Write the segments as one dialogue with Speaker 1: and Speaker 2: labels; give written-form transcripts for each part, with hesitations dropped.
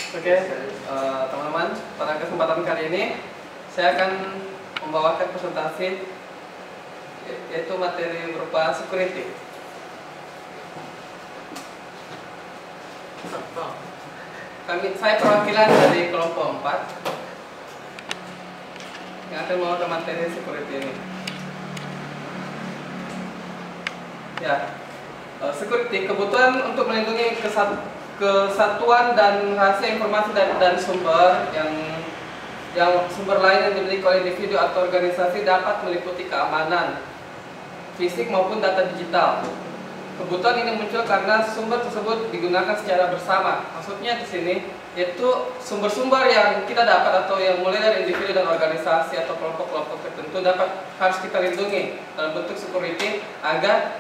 Speaker 1: Oke, teman-teman, pada kesempatan kali ini saya akan membawakan presentasi yaitu materi berupa security. Saya perwakilan dari kelompok 4 yang akan membawakan materi security ini. Ya, security kebutuhan untuk melindungi kesatuan dan rahasia informasi dan sumber yang sumber lain yang dimiliki oleh individu atau organisasi dapat meliputi keamanan fisik maupun data digital. Kebutuhan ini muncul karena sumber tersebut digunakan secara bersama. Maksudnya di sini yaitu sumber-sumber yang kita dapat atau yang mulai dari individu dan organisasi atau kelompok-kelompok tertentu harus kita lindungi dalam bentuk security agar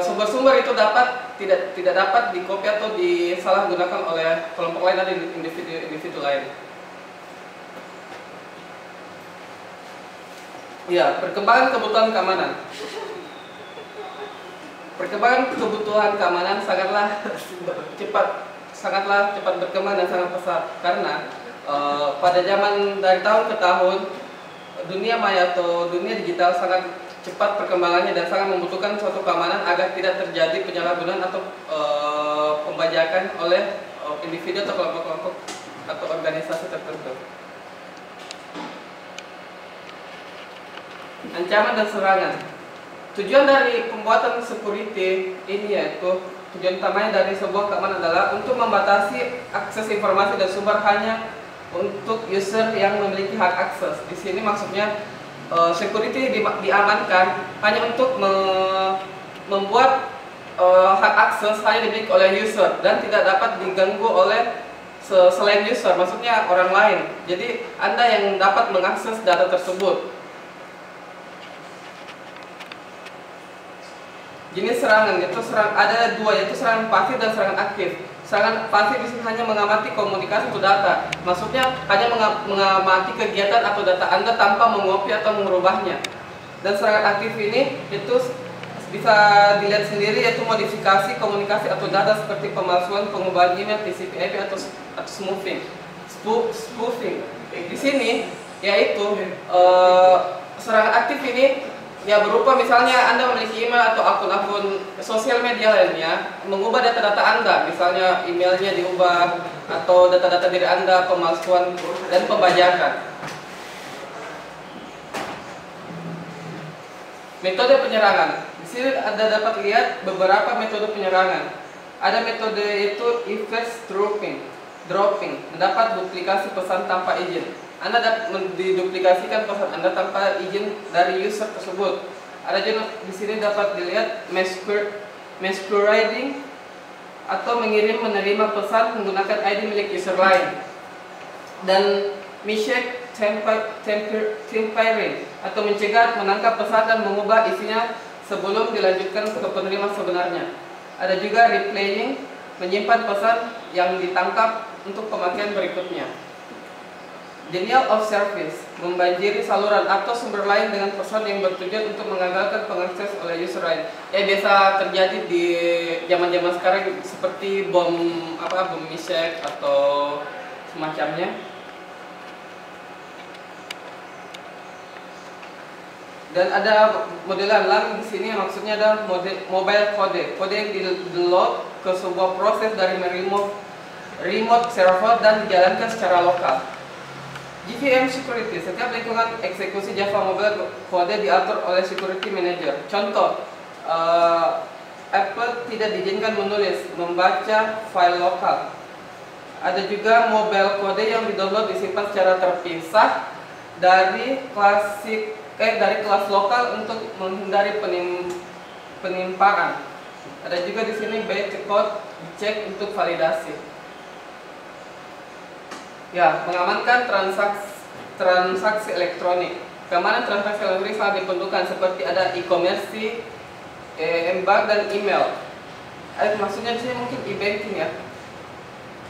Speaker 1: sumber-sumber itu tidak dapat dikopi atau disalahgunakan oleh kelompok lain atau individu lain. Ya, perkembangan kebutuhan keamanan. Perkembangan kebutuhan keamanan sangatlah cepat berkembang dan sangat pesat karena pada zaman dari tahun ke tahun dunia maya atau dunia digital sangat cepat perkembangannya dan sangat membutuhkan suatu keamanan agar tidak terjadi penyalahgunaan atau pembajakan oleh individu atau kelompok-kelompok atau organisasi tertentu. Ancaman dan serangan. Tujuan dari pembuatan security ini yaitu tujuan utamanya dari sebuah keamanan adalah untuk membatasi akses informasi dan sumber hanya untuk user yang memiliki hak akses. Di sini maksudnya security diamankan hanya untuk membuat hak akses hanya dimiliki oleh user dan tidak dapat diganggu oleh selain user, maksudnya orang lain. Jadi Anda yang dapat mengakses data tersebut. Jenis serangan ada dua, yaitu serangan pasif dan serangan aktif. Serangan pasif di sini hanya mengamati komunikasi atau data, maksudnya hanya mengamati kegiatan atau data Anda tanpa mengopi atau mengubahnya. Dan serangan aktif ini itu bisa dilihat sendiri, yaitu modifikasi komunikasi atau data seperti pemalsuan, pengubahan email, TCP/IP atau spoofing. Di sini yaitu serangan aktif ini ya berupa misalnya Anda memiliki email atau akun-akun sosial media lainnya, mengubah data-data Anda, misalnya emailnya diubah atau data-data diri Anda, pemalsuan dan pembajakan. Metode penyerangan. Di sini Anda dapat lihat beberapa metode penyerangan. Ada metode itu eavesdropping, mendapat duplikasi pesan tanpa izin. Anda dapat menduplikasikan pesan Anda tanpa izin dari user tersebut. Ada juga di sini dapat dilihat masquerading atau menerima pesan menggunakan ID milik user lain. Dan misshake tampering atau mencegah menangkap pesan dan mengubah isinya sebelum dilanjutkan ke penerima sebenarnya. Ada juga replaying, menyimpan pesan yang ditangkap untuk pemakaian berikutnya. Denial of service, membanjiri saluran atau sumber lain dengan pesan yang bertujuan untuk menggagalkan pengakses oleh user lain. Ya biasa terjadi di zaman-zaman sekarang seperti bom misshake atau semacamnya. Dan ada modelan lain di sini, maksudnya ada mobile kode yang di-load ke sebuah proses dari remote server dan dijalankan secara lokal. JVM Security, setiap lingkungan eksekusi Java Mobile kode diatur oleh Security Manager. Contoh, Apple tidak diizinkan menulis, membaca file lokal. Ada juga mobile kode yang didownload disimpan secara terpisah dari kelas lokal untuk menghindari penimpaan. Ada juga di sini bytecode dicek untuk validasi. Ya, mengamankan transaksi elektronik. Keamanan transaksi elektronik sangat diperlukan, seperti ada e-commerce, bank dan email. Maksudnya di sini mungkin e-banking ya.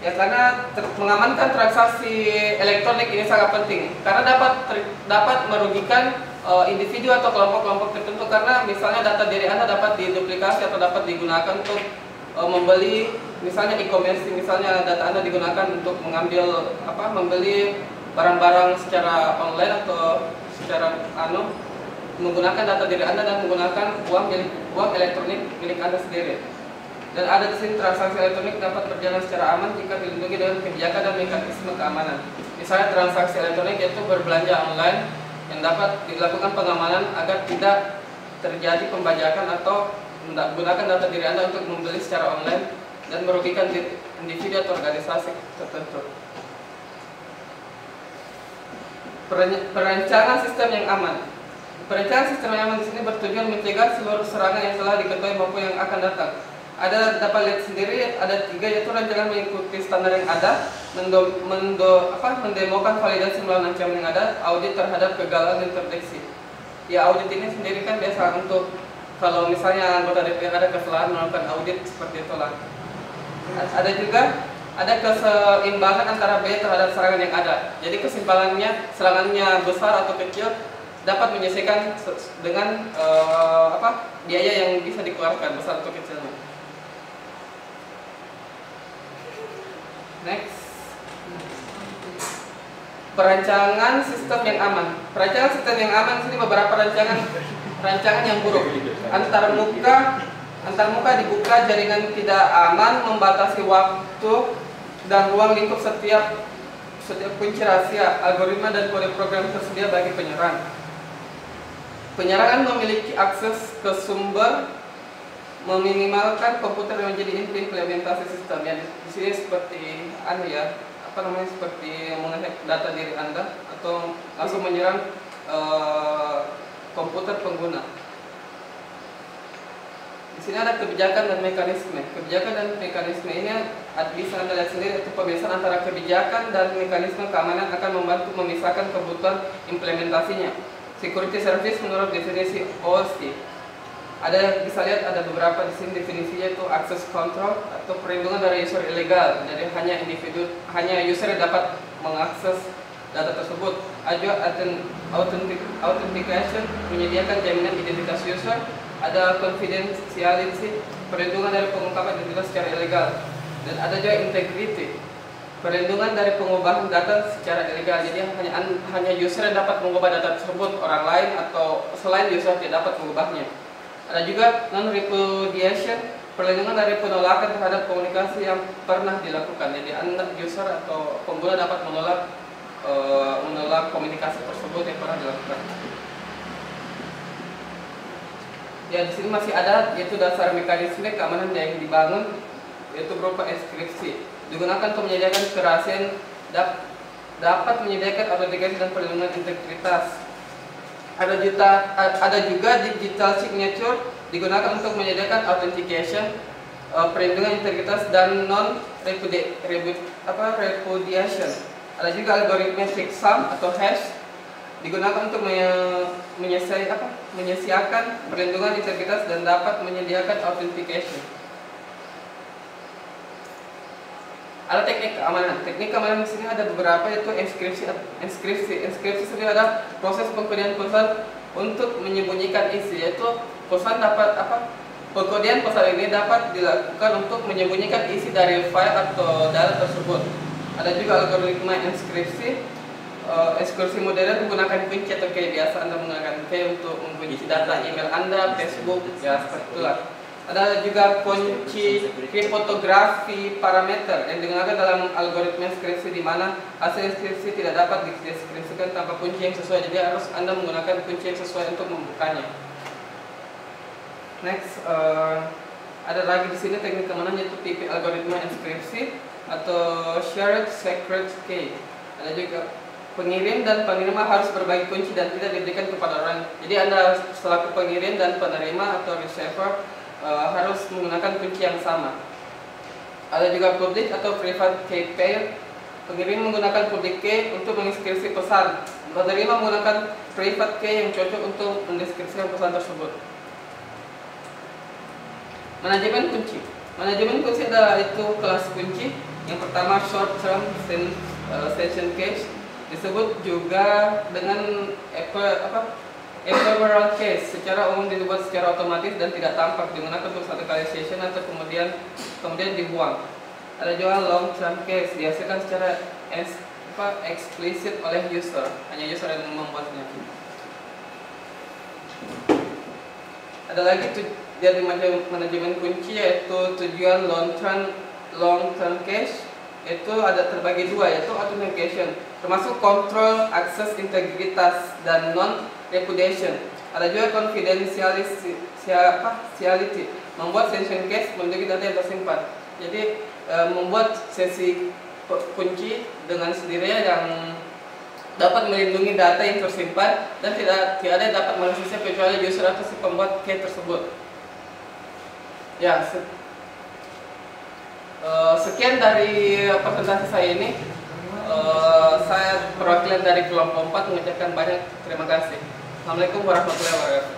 Speaker 1: Ya, karena mengamankan transaksi elektronik ini sangat penting karena dapat merugikan individu atau kelompok-kelompok tertentu, karena misalnya data diri Anda dapat diduplikasi atau dapat digunakan untuk membeli misalnya e-commerce, misalnya data Anda digunakan untuk mengambil membeli barang-barang secara online atau secara menggunakan data diri Anda dan menggunakan uang elektronik milik Anda sendiri. Dan ada di sini transaksi elektronik dapat berjalan secara aman jika dilindungi dengan kebijakan dan mekanisme keamanan. Misalnya transaksi elektronik yaitu berbelanja online yang dapat dilakukan pengamanan agar tidak terjadi pembajakan atau menggunakan data diri Anda untuk membeli secara online dan merugikan individu atau organisasi tertentu. Perancangan sistem yang aman. Perencanaan sistem yang aman di sini bertujuan mencegah seluruh serangan yang telah diketahui maupun yang akan datang. Ada dapat lihat sendiri, ada 3, yaitu rancangan mengikuti standar yang ada, mendemokan validasi melawan ancaman yang ada, audit terhadap kegagalan dan terdeteksi. Ya, audit ini sendiri kan biasa untuk kalau misalnya anggota DPR ada kesalahan melakukan audit seperti itulah. Ada juga keseimbangan antara biaya terhadap serangan yang ada. Jadi kesimpangannya, serangannya besar atau kecil dapat menyesuaikan dengan biaya yang bisa dikeluarkan besar atau kecilnya. Next, perancangan sistem yang aman. Perancangan sistem yang aman ini beberapa rancangan yang buruk. Antar muka dibuka, jaringan tidak aman, membatasi waktu dan ruang lingkup setiap kunci rahasia, algoritma dan kode program tersedia bagi penyerang. Penyerangan memiliki akses ke sumber, meminimalkan komputer yang menjadi inti implementasi sistem. Ya, di sini seperti seperti menghack data diri Anda atau langsung menyerang komputer pengguna. Di sini ada kebijakan dan mekanisme. Kebijakan dan mekanisme ini bisa Anda lihat sendiri, itu pemisahan antara kebijakan dan mekanisme keamanan akan membantu memisahkan kebutuhan implementasinya. Security service menurut definisi OSI. Bisa lihat ada beberapa di sini definisinya, itu access control atau perlindungan dari user ilegal. Jadi hanya user yang dapat mengakses data tersebut. Authentication menyediakan jaminan identitas user. Ada confidentiality, perlindungan dari pengungkapan identitas secara ilegal. Dan ada juga integrity, perlindungan dari pengubahan data secara ilegal. Jadi hanya user yang dapat mengubah data tersebut, orang lain atau selain user tidak dapat mengubahnya. Ada juga non-repudiation, perlindungan dari penolakan terhadap komunikasi yang pernah dilakukan. Jadi user atau pengguna dapat menolak komunikasi tersebut yang pernah dilakukan. Ya, di sini masih ada, yaitu dasar mekanisme keamanan yang dibangun, yaitu berupa enkripsi. Digunakan untuk menyediakan kerahasiaan, dapat menyediakan autentikasi dan perlindungan integritas. Ada juga digital signature, digunakan untuk menyediakan authentication, perlindungan integritas dan repudiation. Ada juga algoritma checksum atau hash, digunakan untuk menyesiakan perlindungan integritas dan dapat menyediakan authentication. Ada teknik keamanan. Teknik keamanan di sini ada beberapa, yaitu enkripsi. Enkripsi sendiri ada proses pengkodian pesan untuk menyembunyikan isi, yaitu pengkodian pesan ini dapat dilakukan untuk menyembunyikan isi dari file atau data tersebut. Ada juga algoritma enkripsi. Enkripsi modern menggunakan kunci atau key. Biasa Anda menggunakan key untuk mengunci data email Anda, Facebook, ya seperti itulah. Ada juga kunci kriptografi parameter yang digunakan dalam algoritma enkripsi, di mana hasil enkripsi tidak dapat dideskripsikan tanpa kunci yang sesuai. Jadi harus Anda menggunakan kunci yang sesuai untuk membukanya. Next, ada lagi di sini teknik keamanan, yaitu tipe algoritma enkripsi atau shared secret key. Ada juga pengirim dan penerima harus berbagi kunci dan tidak diberikan kepada orang. Jadi Anda selaku pengirim dan penerima atau receiver harus menggunakan kunci yang sama. Ada juga public atau private key pair. Pengirim menggunakan public key untuk menginskripsi pesan. Penerima menggunakan private key yang cocok untuk mendeskripsikan pesan tersebut. Manajemen kunci. Manajemen kunci adalah itu kelas kunci. Yang pertama short term session cache, disebut juga dengan Ephemeral case secara umum dibuat secara otomatis dan tidak tampak, digunakan untuk satu kali session atau kemudian dibuang. Ada juga long term case, dihasilkan secara eksplisit oleh user, hanya user yang membuatnya. Ada lagi jadi manajemen kunci, yaitu tujuan long term cache. Itu ada terbagi dua, yaitu authentication, termasuk kontrol akses, integritas, dan non repudiation. Ada juga confidentiality, membuat session cache melindungi data yang tersimpan. Jadi membuat sesi kunci dengan sendirinya yang dapat melindungi data yang tersimpan dan tidak ada yang dapat mengaksesnya kecuali user atau si pembuat key tersebut. Ya, sekian dari presentasi saya ini. Saya perwakilan dari kelompok 4 mengucapkan banyak terima kasih. Assalamualaikum warahmatullahi wabarakatuh.